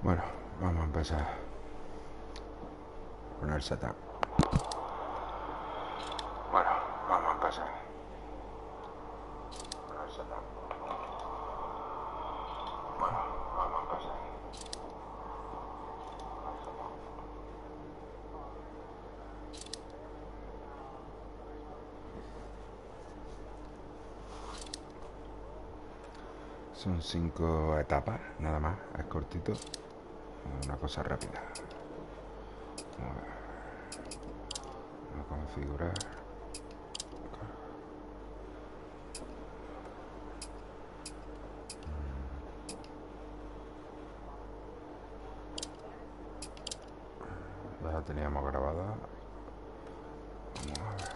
Bueno, vamos a empezar con el setup. Bueno, vamos a empezar con el setup. Bueno, vamos a empezar. Son 5 etapas, nada más, es cortito. Una cosa rápida. Vamos a configurar. Ya la teníamos grabada. Vamos a ver.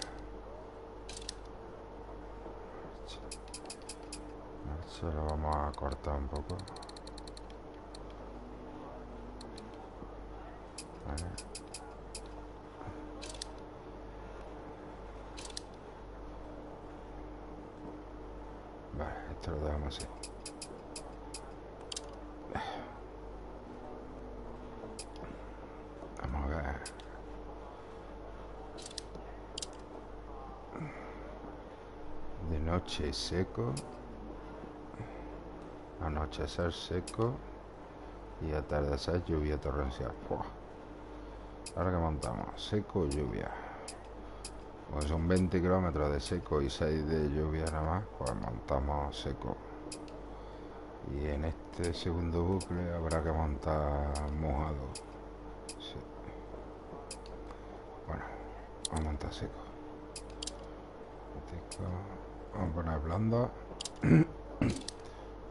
Esto lo vamos a cortar un poco. Vale. Vale, esto lo dejamos así. Vamos a ver. De noche seco. Anochecer seco. Y atardecer lluvia torrencial. ¡Fua! Ahora que montamos, seco o lluvia. Pues son 20 kilómetros de seco y 6 de lluvia nada más. Pues montamos seco. Y en este segundo bucle habrá que montar mojado. Sí. Bueno, vamos a montar seco. Vamos a poner blando.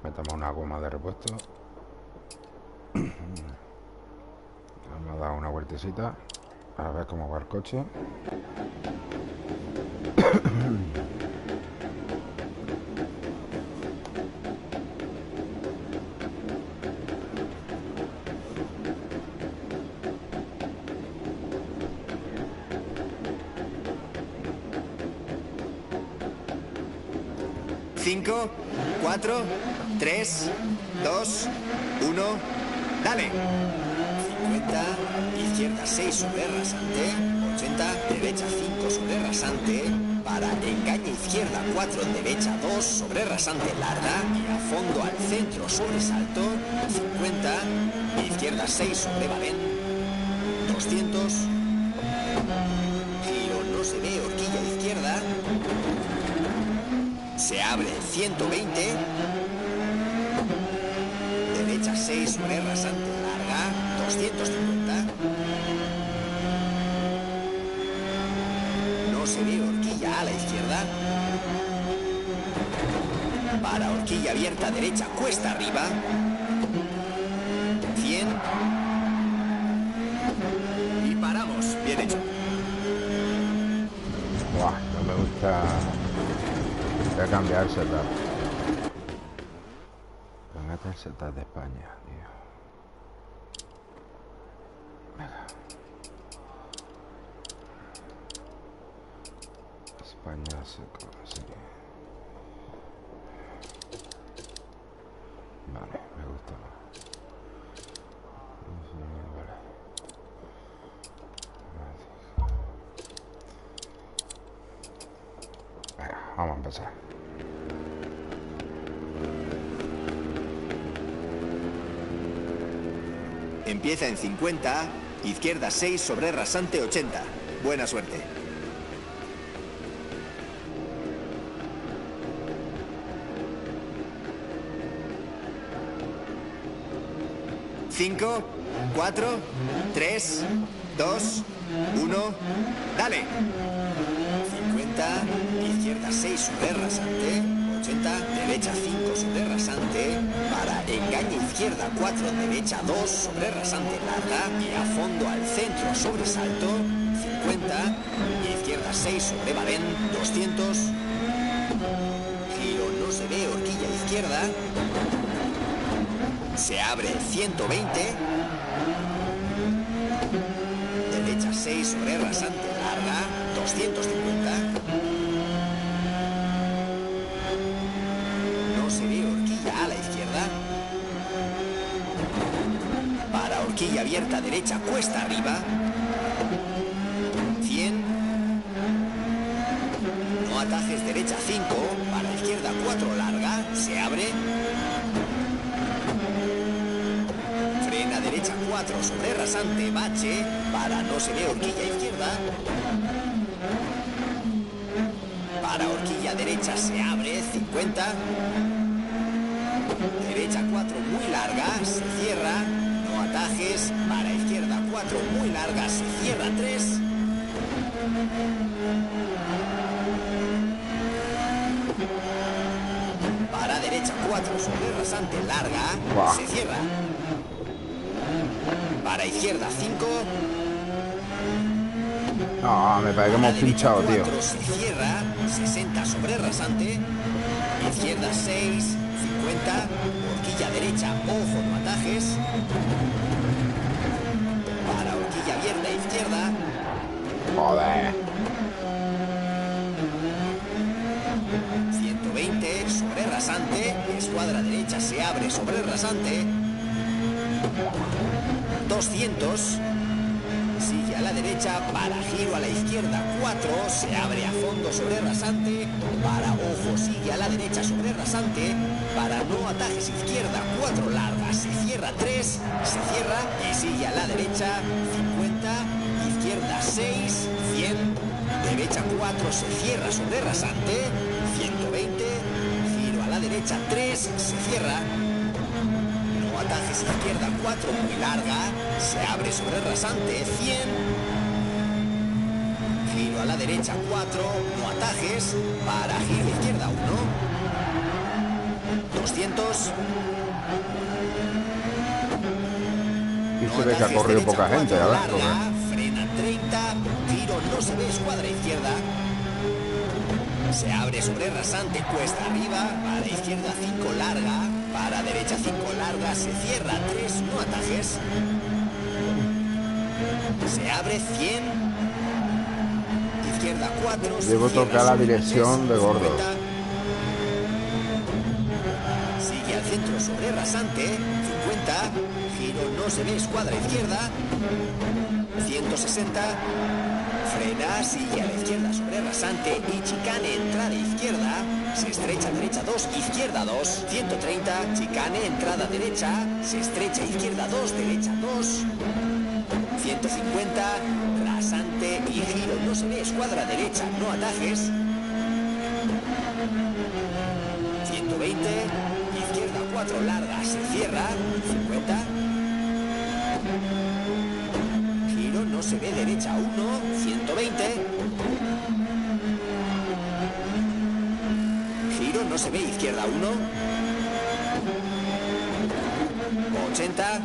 Metamos una goma de repuesto. Vamos a dar una vueltecita a ver cómo va el coche. Cinco, 4, 3, 2, 1, dale. 50, izquierda 6 sobre rasante, 80, derecha 5 sobre rasante, para engañe izquierda 4, derecha 2 sobre rasante larga y a fondo al centro sobre salto, 50, izquierda 6 sobre balén, 200, giro no se ve, horquilla izquierda, se abre 120, derecha 6 sobre rasante larga, 250, no se ve horquilla a la izquierda, para horquilla abierta derecha cuesta arriba, 100 y paramos, bien hecho. Buah, no me gusta. Voy a cambiar el setup. Póngate el setup de España, tío. Venga. España seco, así que. Vale, me gusta más. Vale. Venga, vamos a empezar. Empieza en 50, izquierda 6 sobre rasante 80. Buena suerte. Cinco, 4, 3, 2, 1, dale. 50, izquierda 6 sobre rasante, 80, derecha 5 sobre rasante, para engañe izquierda 4, derecha 2 sobre rasante larga y a fondo al centro sobre salto, 50, izquierda 6 sobre balén, 200, giro no se ve, horquilla izquierda, se abre 120, derecha 6 sobre rasante larga, 250, no se ve horquilla a la izquierda, horquilla abierta derecha, cuesta arriba. 100. No atajes derecha 5. Para izquierda 4 larga. Se abre. Frena derecha 4 sobre rasante, bache. Para no se ve horquilla izquierda. Para horquilla derecha se abre. 50. Derecha 4 muy larga. Se cierra. No atajes. Para izquierda 4 muy larga. Se cierra 3. Para derecha 4 sobre rasante larga. Wow. Se cierra. Para izquierda 5. No, me parece que hemos pinchado, tío. Se cierra. 60 sobre rasante. Izquierda 6. 50. Horquilla derecha. Ojo, no atajes. Para horquilla abierta izquierda. Joder. 120 sobre rasante. Escuadra derecha se abre sobre rasante. 200. Sigue a la derecha. Para giro a la izquierda 4. Se abre a fondo sobre rasante. Para ojo sigue a la derecha sobre rasante. Para no atajes izquierda 4 largas. Se cierra 3. Se cierra y sigue a la derecha 50. Izquierda 6. 100. Derecha 4 se cierra sobre rasante. 120. Giro a la derecha 3. Se cierra. No atajes izquierda 4 muy larga. Se abre sobre rasante. 100. Giro a la derecha 4. No atajes. Para giro izquierda 1. 200. Y se ve que ha corrido poca gente, a ver. Frena 30. Giro no se ve, escuadra izquierda. Se abre sobre rasante, cuesta arriba. Para izquierda 5 larga. Para derecha 5 larga. Se cierra 3, no atajes. Se abre 100. Izquierda 4. Debo tocar la dirección de Gordo. Sigue al centro sobre rasante. 50. Giro no se ve, escuadra izquierda. 160. Frena, sigue a la izquierda sobre rasante y chicane, entrada izquierda. Se estrecha derecha 2, izquierda 2. 130. Chicane, entrada derecha. Se estrecha izquierda 2, derecha 2. 150. Rasante y giro no se ve, escuadra derecha, no atajes. 120. Izquierda 4 larga, se cierra. 50. Giro no se ve, derecha 1. 120. Giro no se ve, izquierda 1. 80.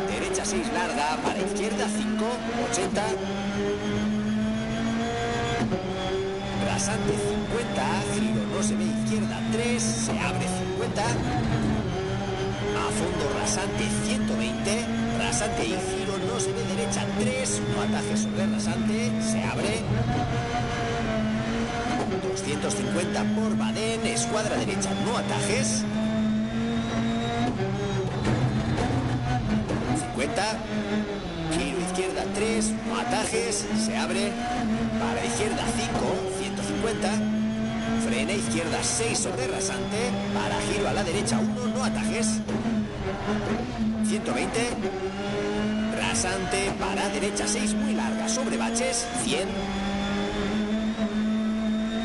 Derecha 6 larga, para izquierda 5. 80. Rasante 50. Giro no se ve, izquierda 3. Se abre 50. A fondo rasante 120. Rasante y giro no se ve, derecha 3. No ataje sobre rasante. Se abre. 250 por Badén. Escuadra derecha, no atajes. 50. Giro izquierda 3. No atajes. Se abre. Para izquierda 5. 150. Frena izquierda 6 sobre rasante. Para giro a la derecha 1. No atajes. 120. Rasante. Para derecha 6 muy larga sobre baches. 100.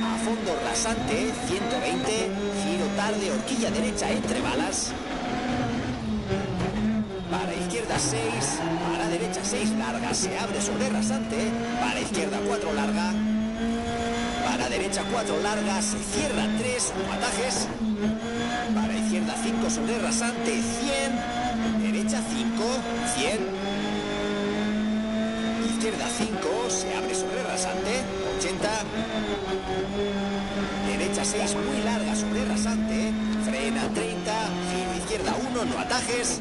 A fondo rasante. 120. Giro tarde. Horquilla derecha entre balas. Para izquierda 6. Para derecha 6 larga. Se abre sobre rasante. Para izquierda 4 larga. Para derecha 4 larga. Se cierra 3. No atajes. Para izquierda 5 sobre rasante. 100. Derecha 5. 100. Izquierda 5. Se abre sobre rasante. 80. Derecha 6 muy larga sobre rasante. Frena 30. Giro izquierda 1. No atajes.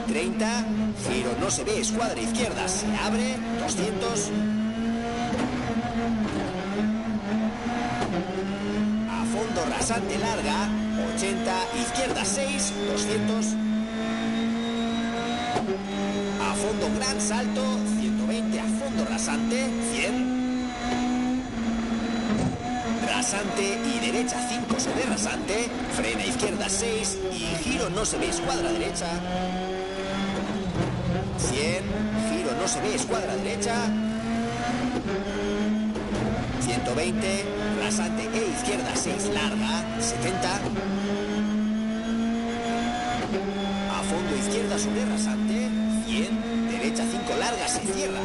30. Giro no se ve, escuadra izquierda. Se abre. 200. A fondo rasante larga. 80. Izquierda 6. 200. fondo, gran salto, 120 a fondo rasante, 100. Rasante y derecha 5 sobre rasante, frena izquierda 6 y giro no se ve, escuadra derecha. 100, giro no se ve, escuadra derecha. 120, rasante e izquierda 6 larga, 70. A fondo izquierda sobre rasante, 100, derecha 5 larga, se cierra.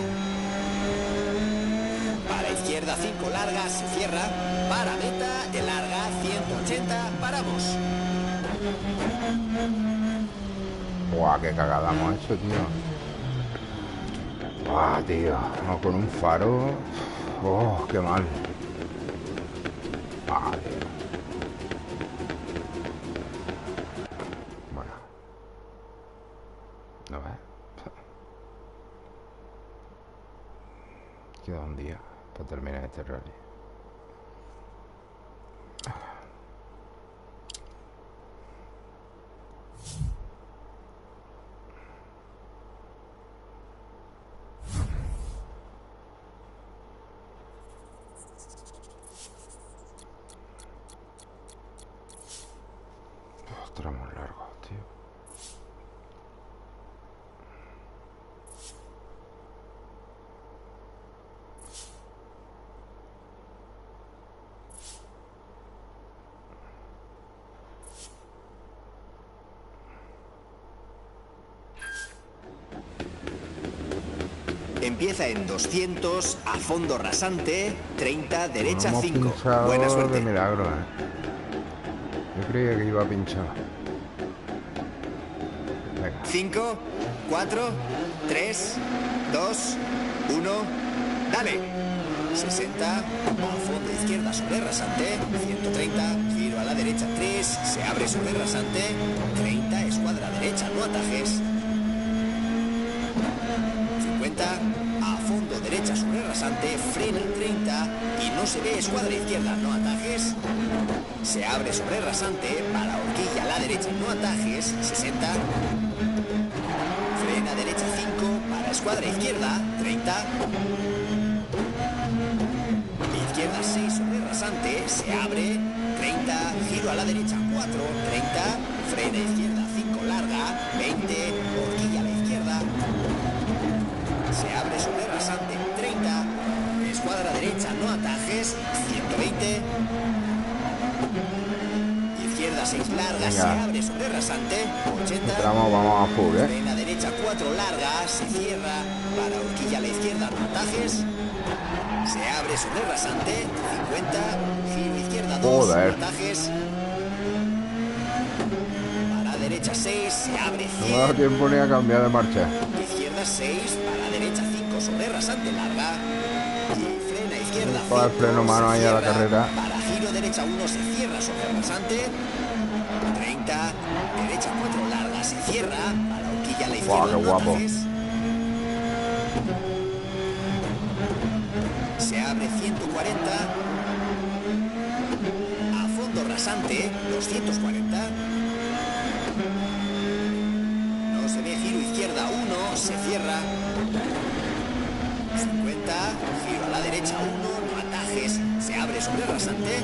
Para izquierda 5 larga, se cierra. Para meta de larga, 180, paramos. Buah, qué cagada hemos hecho, tío. Buah, tío. No, con un faro. Oh, qué mal. Ah, tío. Bueno. A ver. Queda un día para terminar este rally. Los tramos largos, tío. Empieza en 200, a fondo rasante, 30, derecha Hemos 5. pinchado Buena suerte. de milagro, Yo creía que iba a pinchar. Venga. 5, 4, 3, 2, 1, dale. 60, a fondo izquierda sobre rasante, 130, giro a la derecha 3, se abre sobre rasante, 30, escuadra derecha, no atajes. 50, a fondo derecha sobre rasante, frena 30 y no se ve, escuadra izquierda, no atajes. Se abre sobre rasante, para horquilla a la derecha, no atajes, 60. Frena derecha 5, para escuadra izquierda, 30. Izquierda 6 sobre rasante, se abre, 30. Giro a la derecha 4, 30. Frena izquierda 5 larga, 20. Horquilla a la izquierda. Se abre sobre rasante, 30. Escuadra derecha, no atajes, 120. Izquierda 6 larga, Venga. se abre sobre rasante, 80. Tramo, vamos a full, Frena derecha 4 larga, se cierra. Para horquilla a la izquierda, no atajes. Se abre sobre rasante, 50. Giro izquierda 2, Joder. no atajes. Para derecha 6, se abre No me da 100. tiempo ni a cambiar de marcha. Izquierda 6, para derecha 5 sobre rasante larga. Y frena izquierda 5. Para el freno mano ahí a la carrera. Para giro derecha 1 se cierra sobre rasante. 30. Derecha 4 larga se cierra. Para horquilla a la izquierda. Guau, qué no guapo. atajes. Se abre 140. A fondo rasante 240. No se ve, giro izquierda 1, se cierra. 50, giro a la derecha 1, no atajes, se abre sobre rasante.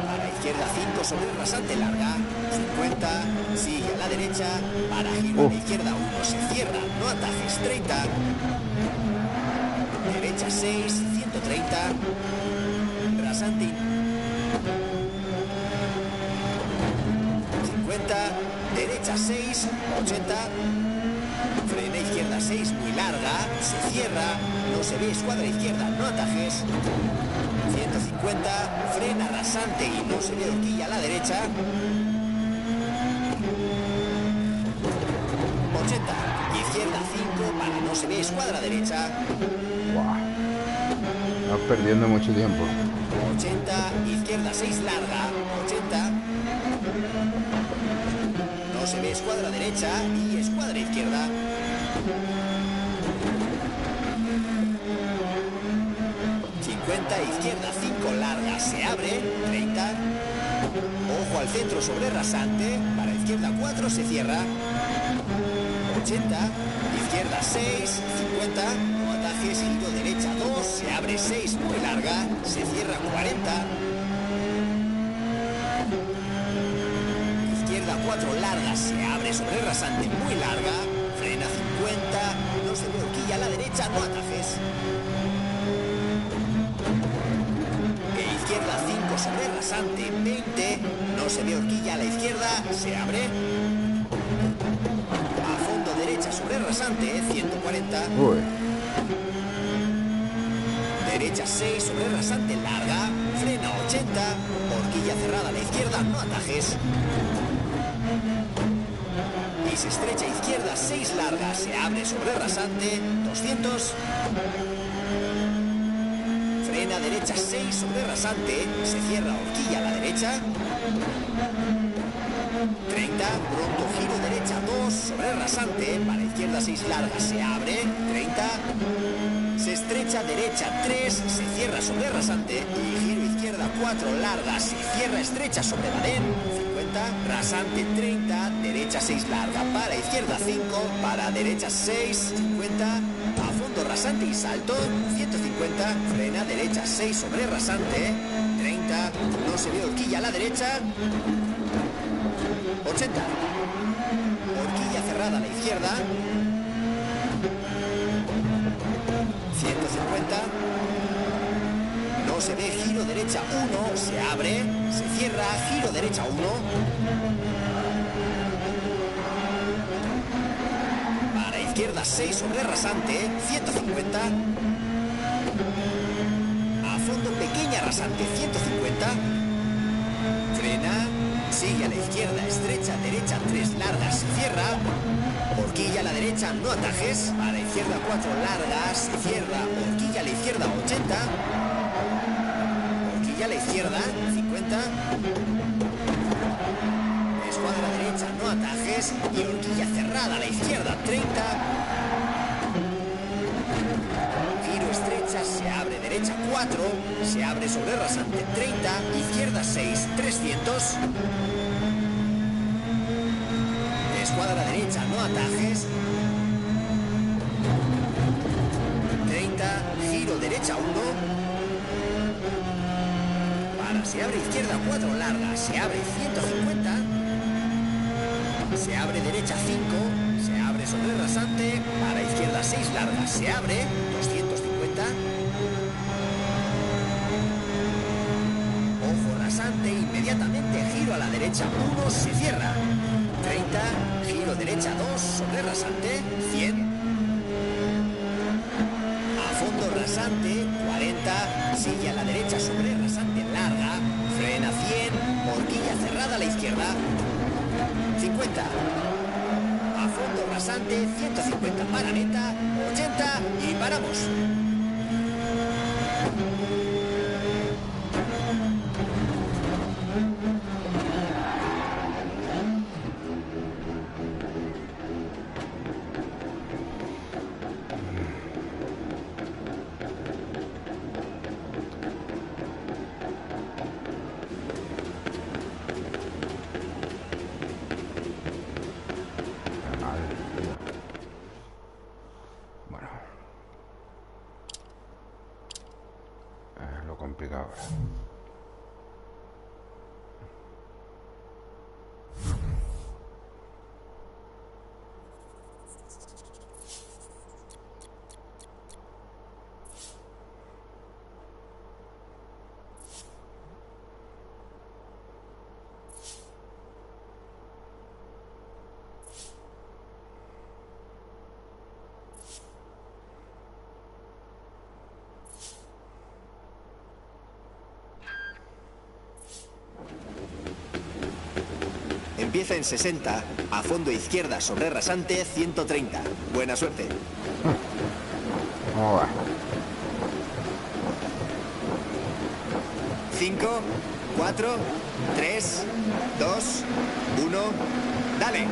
Para izquierda 5 sobre rasante larga. 50, sigue a la derecha. Para giro a la izquierda 1, se cierra, no atajes. 30. Derecha 6, 130. Rasante. 50, derecha 6, 80. Frena izquierda 6, muy larga, se cierra, no se ve, escuadra izquierda, no atajes. 150, frena rasante y no se ve, horquilla a la derecha. 80, izquierda 5, para no se ve, escuadra derecha. Buah. Estás perdiendo mucho tiempo. 80, izquierda 6 larga, 80. No se ve, escuadra derecha y escuadra izquierda. 50, izquierda 5 larga, se abre, 30. Ojo al centro sobre rasante, para izquierda 4 se cierra. 80, izquierda 6, 50, no atajes, giro derecha 2, se abre 6, muy larga, se cierra 40. Izquierda 4, larga, se abre sobre rasante, muy larga, frena 50, no se ve horquilla a la derecha, no atajes. Izquierda 5 sobre rasante, 20, no se ve horquilla a la izquierda, se abre. A fondo derecha sobre rasante, 140. Uy. Derecha 6 sobre rasante, larga, frena 80, horquilla cerrada a la izquierda, no atajes. Y se estrecha izquierda 6 larga, se abre sobre rasante, 200. Frena derecha 6 sobre rasante, se cierra horquilla a la derecha. 30, pronto giro derecha 2 sobre rasante, para izquierda 6 larga, se abre. 30, se estrecha derecha 3, se cierra sobre rasante y giro izquierda 4 larga, se cierra estrecha sobre badén. 50, rasante 30, derecha 6 larga, para izquierda 5, para derecha 6, 50. A fondo rasante y salto, 150, frena derecha 6 sobre rasante, 30, no se ve horquilla a la derecha, 80, horquilla cerrada a la izquierda, 150, no se ve giro derecha 1, se abre, se cierra, giro derecha 1, izquierda 6 sobre rasante, 150. A fondo pequeña rasante, 150. Frena, sigue a la izquierda, estrecha, derecha 3 largas, se cierra. Horquilla a la derecha, no atajes. A la izquierda 4 largas, se cierra. Horquilla a la izquierda 80. Horquilla a la izquierda, 50. Escuadra derecha, no atajes, y horquilla cerrada a la izquierda, 30. Giro estrecha, se abre derecha 4, se abre sobre rasante 30, izquierda 6, 300. Escuadra derecha, no atajes. 30, giro derecha 1. Para, se abre izquierda 4 larga, se abre 150. Se abre derecha 5, se abre sobre rasante, para izquierda 6 largas, se abre, 250. Ojo rasante, inmediatamente giro a la derecha 1, se cierra. 30, giro derecha 2, sobre rasante, 100. A fondo rasante, 40, sigue a la derecha sobre rasante larga, frena 100, horquilla cerrada a la izquierda. 50. A fondo rasante, 150 para meta, 80 y paramos. Complicado. Empieza en 60, a fondo izquierda sobre rasante, 130. Buena suerte. ¿Cómo va? 5, 4, 3, 2, 1, dale.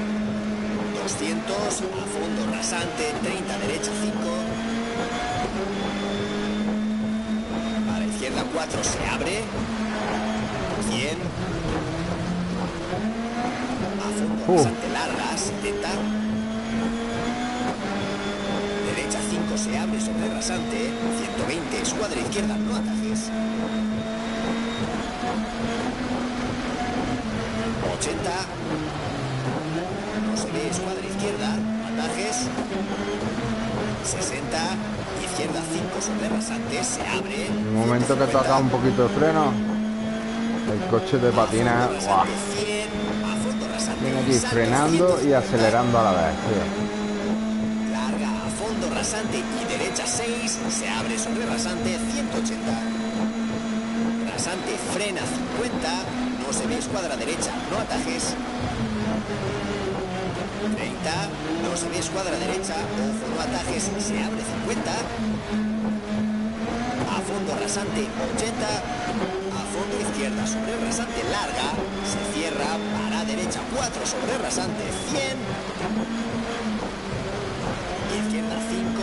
200, a fondo rasante, 30 derecha 5. Para izquierda 4 se abre. 100. A fondo rasante larga, 70. sobre rasante, 120, escuadra izquierda, no atajes. 80. No se ve, escuadra izquierda, no atajes. 60. Izquierda 5 sobre rasante, se abre. En el momento que toca un poquito de freno, el coche te patina. ¡Guau! Viene aquí frenando y acelerando a la vez, tío. Larga a fondo rasante y derecha 6, se abre sobre rasante, 180. Rasante frena 50, no se ve, escuadra derecha, no atajes. 30, no se ve, escuadra derecha, ojo, no atajes, se abre 50. A fondo rasante 80, a fondo izquierda sobre rasante larga, se cierra, para derecha 4 sobre rasante 100. Izquierda 5,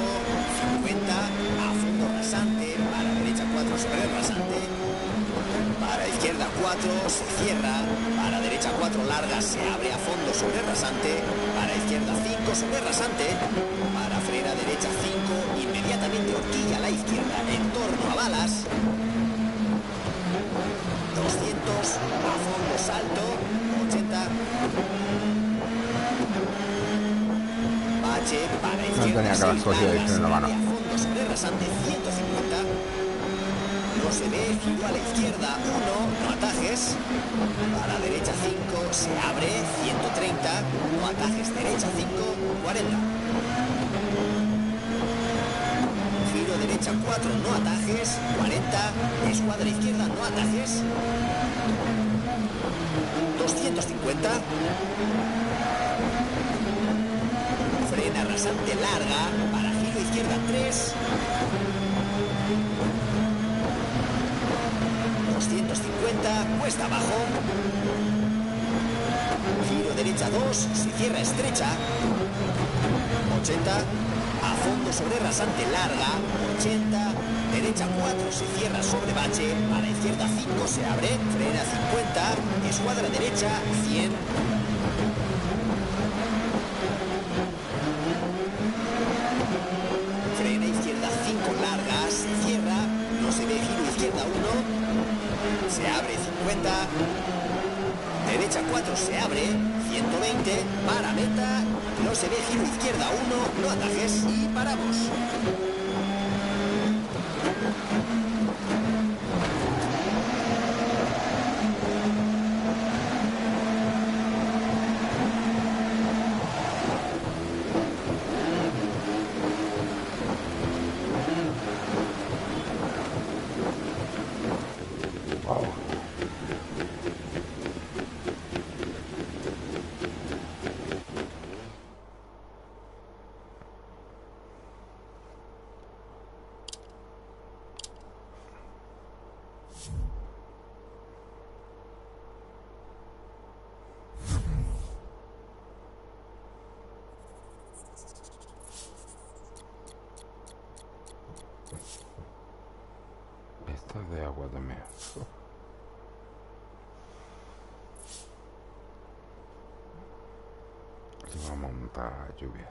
50, a fondo rasante, para derecha 4 sobre rasante. Para izquierda 4, se cierra, para derecha 4 larga, se abre a fondo sobre rasante, para izquierda 5 sobre rasante, para frena derecha 5, inmediatamente horquilla a la izquierda, en torno a balas. 200, a fondo salto, 80. Bache, para izquierda tenía que haber 6 cogido ahí largas, en la mano. a fondo sobre rasante, 150. No se ve, giro a la izquierda 1, no atajes. Para derecha 5, se abre, 130. No atajes, derecha 5, 40. Giro derecha 4, no atajes, 40. Escuadra izquierda, no atajes. 250. Frena rasante larga, para giro izquierda 3. 250, cuesta abajo. Giro derecha 2, se cierra estrecha. 80, a fondo sobre rasante larga. 80, derecha 4, se cierra sobre bache. A la izquierda 5, se abre. Frena 50, escuadra derecha 100. Frena izquierda 5 larga, se cierra. No se ve, giro izquierda 1. Se abre 50. Derecha 4 se abre. 120. Para meta. No se ve, giro izquierda 1. No atajes. Y paramos. Esta es de agua también. Aquí va a montar lluvia.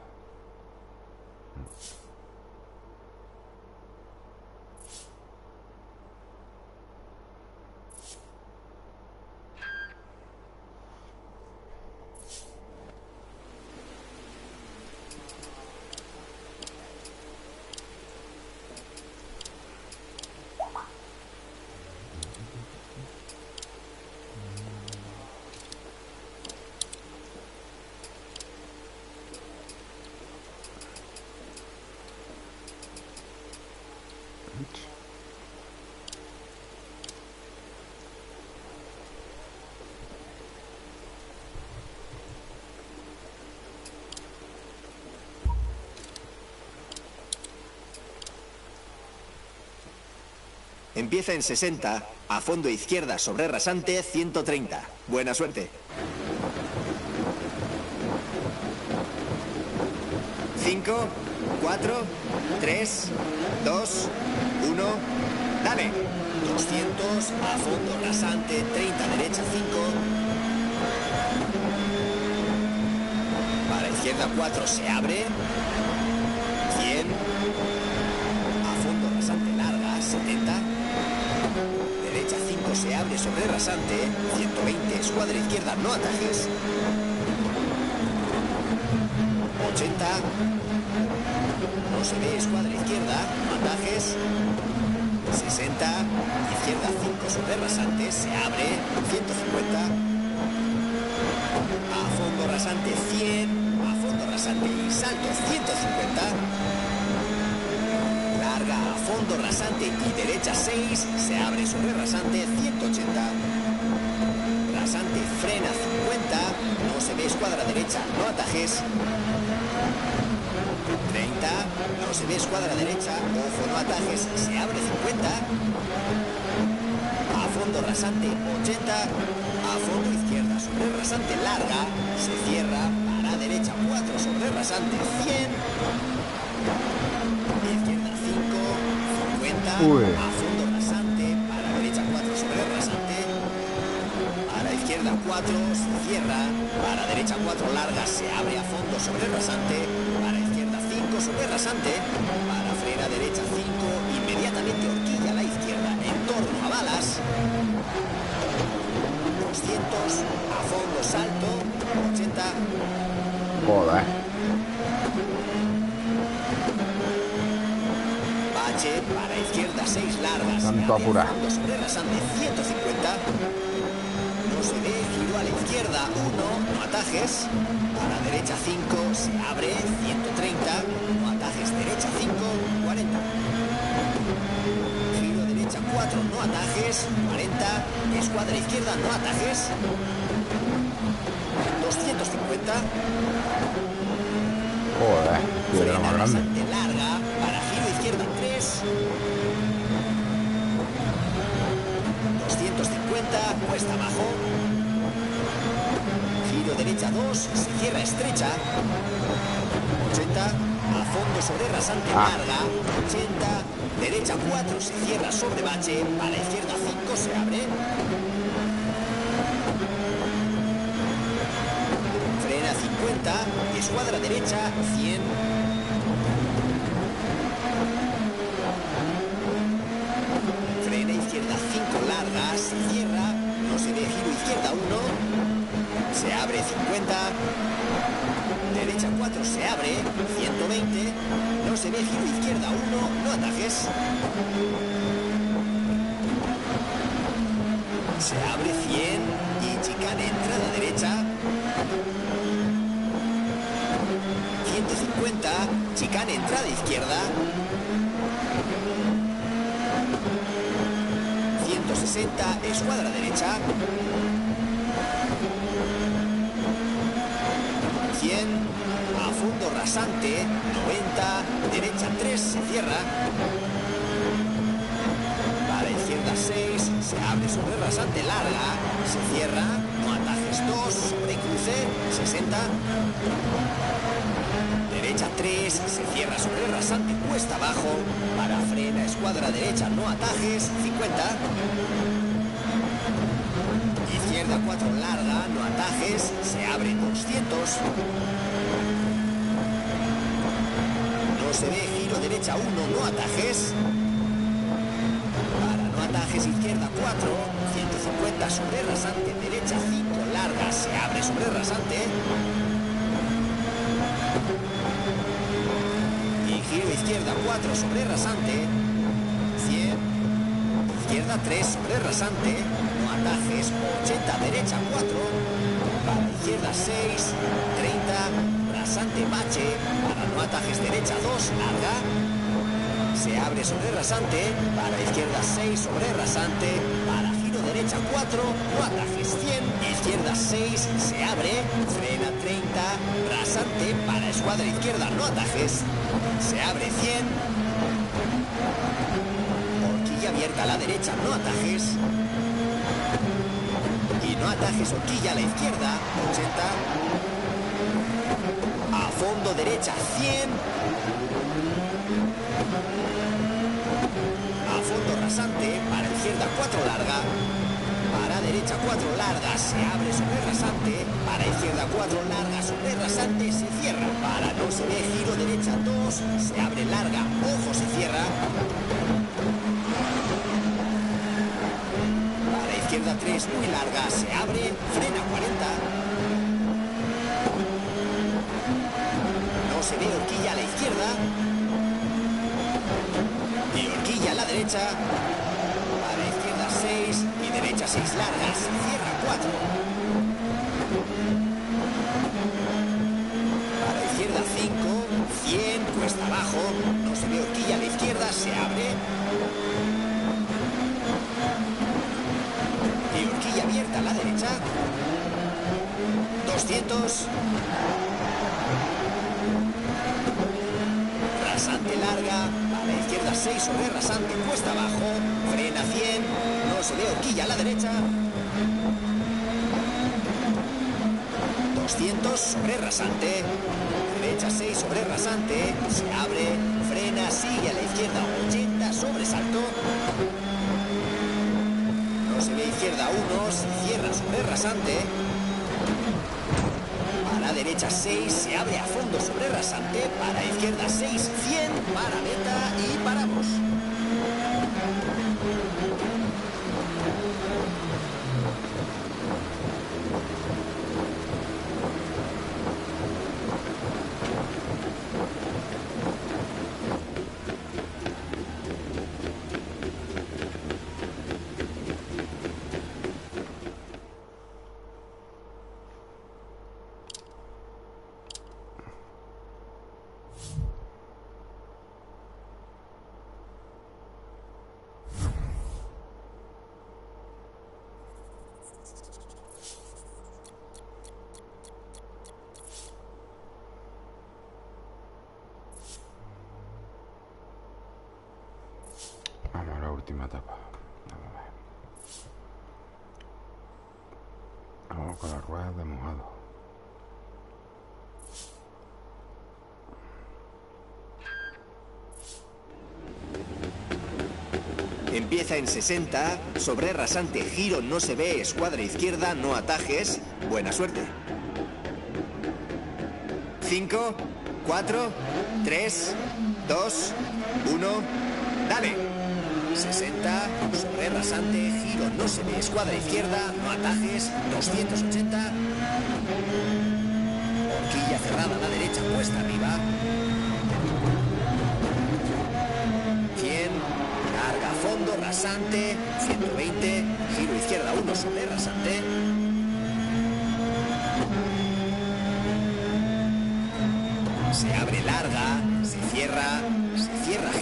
Empieza en 60, a fondo izquierda sobre rasante 130. Buena suerte. 5, 4, 3, 2, 1. Dale. 200, a fondo rasante 30, derecha 5. Para izquierda 4 se abre. 100. sobre rasante, 120, escuadra izquierda, no atajes. 80, no se ve, escuadra izquierda, no atajes. 60, izquierda 5 sobre rasante, se abre, 150. A fondo rasante 100, a fondo rasante y salto 150. Larga a fondo rasante y derecha 6, se abre sobre rasante 180. Rasante frena 50, no se ve, escuadra derecha, no atajes. 30, no se ve, escuadra derecha, ojo, no atajes, se abre 50. A fondo rasante 80, a fondo izquierda sobre rasante larga, se cierra, para derecha 4 sobre rasante 100. Izquierda 5, 50, a fondo rasante, para derecha 4 sobre rasante. Para izquierda 4, se cierra, para derecha 4 larga, se abre a fondo sobre rasante. Para izquierda 5 sobre rasante, para frena derecha 5, inmediatamente horquilla a la izquierda, en torno a balas. 200, a fondo salto, 80. Joder. Bache, para izquierda 6 largas. Tanto apurar. Sobre rasante 150. No se ve, giro a la izquierda 1, no atajes. Para derecha 5, se abre, 130. No atajes, derecha 5, 40. Giro derecha 4, no atajes, 40. Escuadra izquierda, no atajes. 250. Joder, piedra más grande. Rasante larga, para giro izquierda 3. 250, cuesta abajo. Giro derecha 2, se cierra estrecha. 80, a fondo sobre rasante larga. 80, derecha 4, se cierra sobre bache. Para izquierda 5, se abre. Frena 50, escuadra derecha 100. Frena izquierda 5 larga, se cierra, no se ve, giro izquierda 1, se abre 50. Derecha 4, se abre, 120. No se ve, giro izquierda 1, no atajes. Se abre 100 y chicane, entrada derecha. 150, chicane, entrada izquierda. 160, escuadra derecha. 100, a fondo rasante, 90, derecha 3, se cierra. Para izquierda 6, se abre sobre rasante larga, se cierra, no atajes 2, sobre cruce, 60. Derecha 3, se cierra sobre rasante cuesta abajo, para frena escuadra derecha, no atajes, 50. Izquierda 4 larga, no atajes, se abre 200. No se ve, giro derecha 1, no atajes. Para no atajes, izquierda 4, 150 sobre rasante, derecha 5 larga, se abre sobre rasante. Y giro izquierda 4 sobre rasante, 100. Izquierda 3 sobre rasante, no atajes, 80, derecha 4. Para izquierda 6, 30, rasante bache. Para no atajes, derecha 2, larga. Se abre sobre rasante, para izquierda 6 sobre rasante, para giro derecha 4, no atajes 100, izquierda 6, se abre, frena 30, rasante, para escuadra izquierda, no atajes, se abre 100, horquilla abierta a la derecha, no atajes, y no atajes, horquilla a la izquierda, 80, a fondo derecha 100, a fondo rasante, para izquierda 4 larga, para derecha 4 larga, se abre sobre rasante, para izquierda 4 larga, sobre rasante, se cierra, para no se ve, giro derecha 2, se abre larga, ojo, se cierra, para izquierda izquierda 3, muy larga, se abre, frena 40. No se ve horquilla a la izquierda. Y horquilla a la derecha. A la izquierda 6 y derecha 6 largas, cierra 4. A la izquierda 5, 100, cuesta abajo. No se ve horquilla a la izquierda, se abre. Y horquilla abierta a la derecha. 200. Rasante larga. A la izquierda 6 sobre rasante, cuesta abajo. Frena 100. No se ve horquilla a la derecha. 200 sobre rasante. Derecha 6 sobre rasante. Se abre. Frena, sigue a la izquierda 80 sobre salto. No se ve izquierda 1, se cierra sobre rasante. A la derecha 6, se abre a fondo sobre rasante. Para izquierda 6, 100, para meta y paramos. Vamos a la última etapa. Vamos a ver. Vamos con las ruedas de mojado. Empieza en 60, sobre rasante, giro no se ve, escuadra izquierda, no atajes. Buena suerte. 5, 4, 3, 2, 1, dale. 60, sobre rasante, giro no se ve, escuadra izquierda, no atajes. 280. Horquilla cerrada a la derecha, cuesta arriba. 100, carga a fondo, rasante. 120, giro izquierda 1 sobre rasante. Se abre larga, se cierra,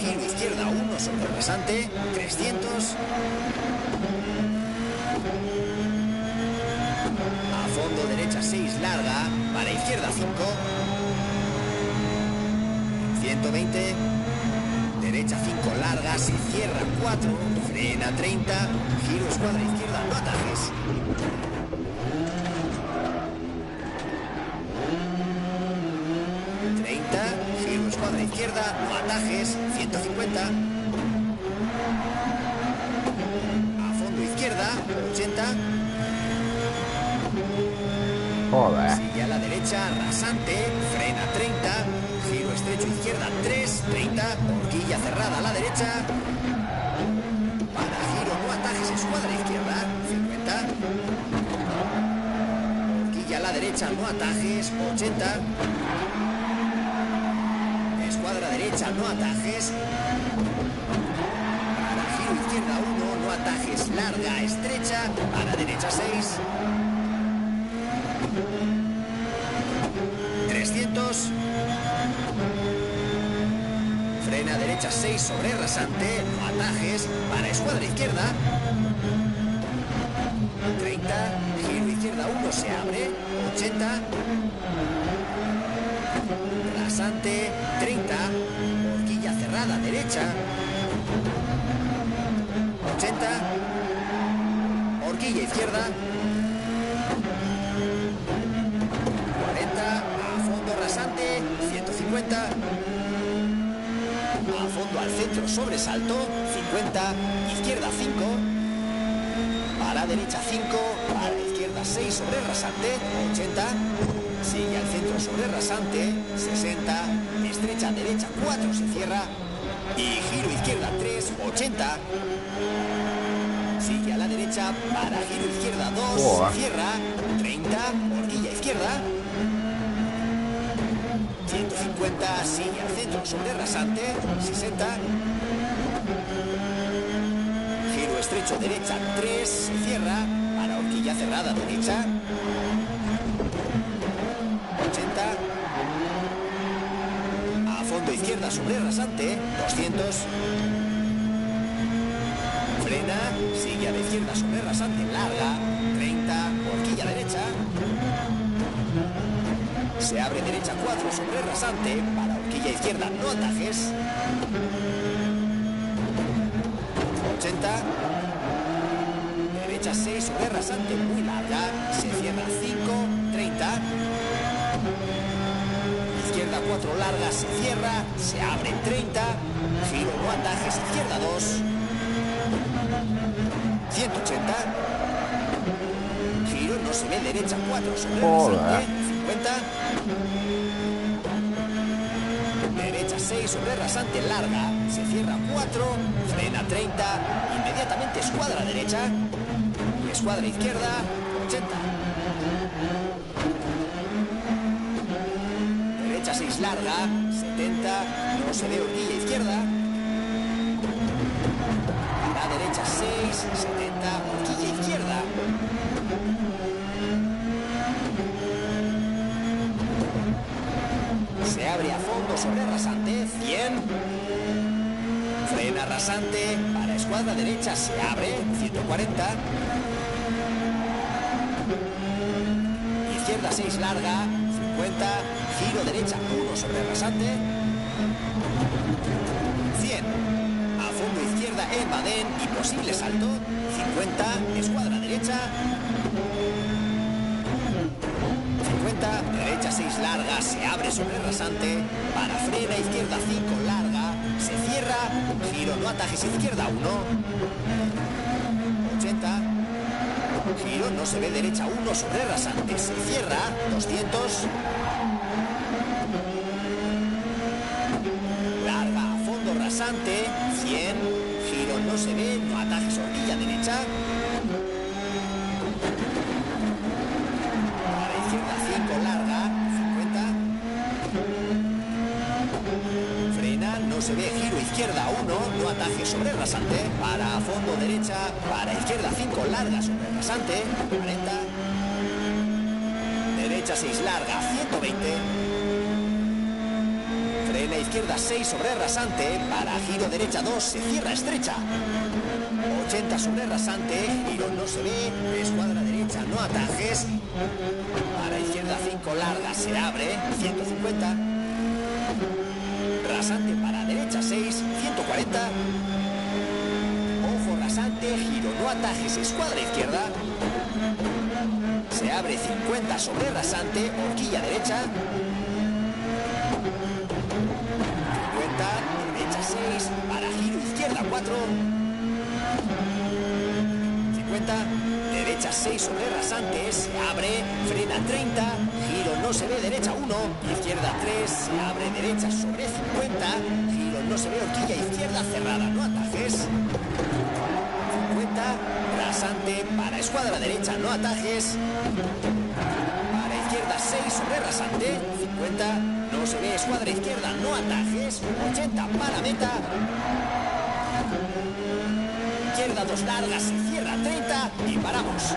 giro izquierda 1 sobre rasante, 300. A fondo derecha 6 larga, para izquierda 5. 120. Derecha 5 larga, se cierra 4, frena 30, giro escuadra izquierda, no atajes. 30, giro escuadra izquierda, no atajes. 150. A fondo izquierda, 80. Joder. Sigue a la derecha, rasante, frena 30, giro estrecho izquierda 3, 30, horquilla cerrada a la derecha. Para giro, no atajes, escuadra izquierda, 50. Horquilla a la derecha, no atajes, 80. Escuadra derecha, no atajes. Para giro izquierda 1, no atajes, larga, estrecha, para derecha 6. 300. Frena derecha 6 sobre rasante, no atajes, para escuadra izquierda. 30, giro izquierda 1 se abre, 80. Rasante, 30, horquilla cerrada derecha. 80. Horquilla izquierda. 40, a fondo rasante, 150. A fondo al centro sobresalto, 50, izquierda 5. Para derecha 5, para izquierda 6 sobre rasante, 80. Sigue al centro sobre rasante, 60. Estrecha derecha 4, se cierra. Y giro izquierda 3, 80. Sigue a la derecha para giro izquierda 2. Joder. Cierra. 30. Horquilla izquierda. 150. Sigue al centro sobre rasante. 60. Giro estrecho derecha 3. Cierra. Para horquilla cerrada derecha. 80. A fondo izquierda sobre rasante. 200. Frena, sigue a la izquierda sobre rasante larga, 30, horquilla derecha. Se abre derecha 4 sobre rasante, para horquilla izquierda no atajes. 80. Derecha 6 sobre rasante muy larga, se cierra 5, 30. Izquierda 4 larga, se cierra, se abre 30. Giro no atajes, izquierda 2. 180. Giro no se ve derecha 4 sobre rasante. 50. Derecha 6 sobre rasante larga. Se cierra 4. Frena 30. Inmediatamente escuadra derecha. Y escuadra izquierda 80. Derecha 6 larga. 70. No se ve horquilla izquierda. La derecha 6, 70, horquilla izquierda. Se abre a fondo sobre rasante, 100. Frena rasante, para escuadra derecha se abre, 140. Izquierda 6 larga, 50. Giro derecha 1 sobre rasante. 100. Izquierda en badén y posible salto. 50, escuadra derecha. 50, derecha 6 larga, se abre sobre rasante. Para frena izquierda 5 larga, se cierra. Giro no atajes izquierda 1. 80. Giro no se ve derecha 1 sobre rasante, se cierra. 200. Larga a fondo rasante. 100. Giro no se ve, no atajes horquilla derecha. Para izquierda 5 larga, 50. Frena, no se ve, giro izquierda 1, no atajes sobre rasante. Para fondo derecha, para izquierda 5 larga sobre rasante, 40. Derecha 6 larga, 120. Frena izquierda 6 sobre rasante, para giro derecha 2, se cierra estrecha. 80 sobre rasante, giro no se ve, escuadra derecha no atajes. Para izquierda 5 larga, se abre, 150. Rasante para derecha 6, 140. Ojo rasante, giro no atajes, escuadra izquierda. Se abre 50 sobre rasante, horquilla derecha. Derecha 6, para giro izquierda 4. 50. Derecha 6 sobre rasante, se abre, frena 30. Giro no se ve, derecha 1. Izquierda 3, se abre derecha sobre 50. Giro no se ve, horquilla izquierda cerrada, no atajes. 50. Rasante, para escuadra derecha, no atajes. Para izquierda 6 sobre rasante, 50. No se ve, escuadra izquierda, no atajes. 80 para meta. Izquierda 2 largas, se cierra 30 y paramos.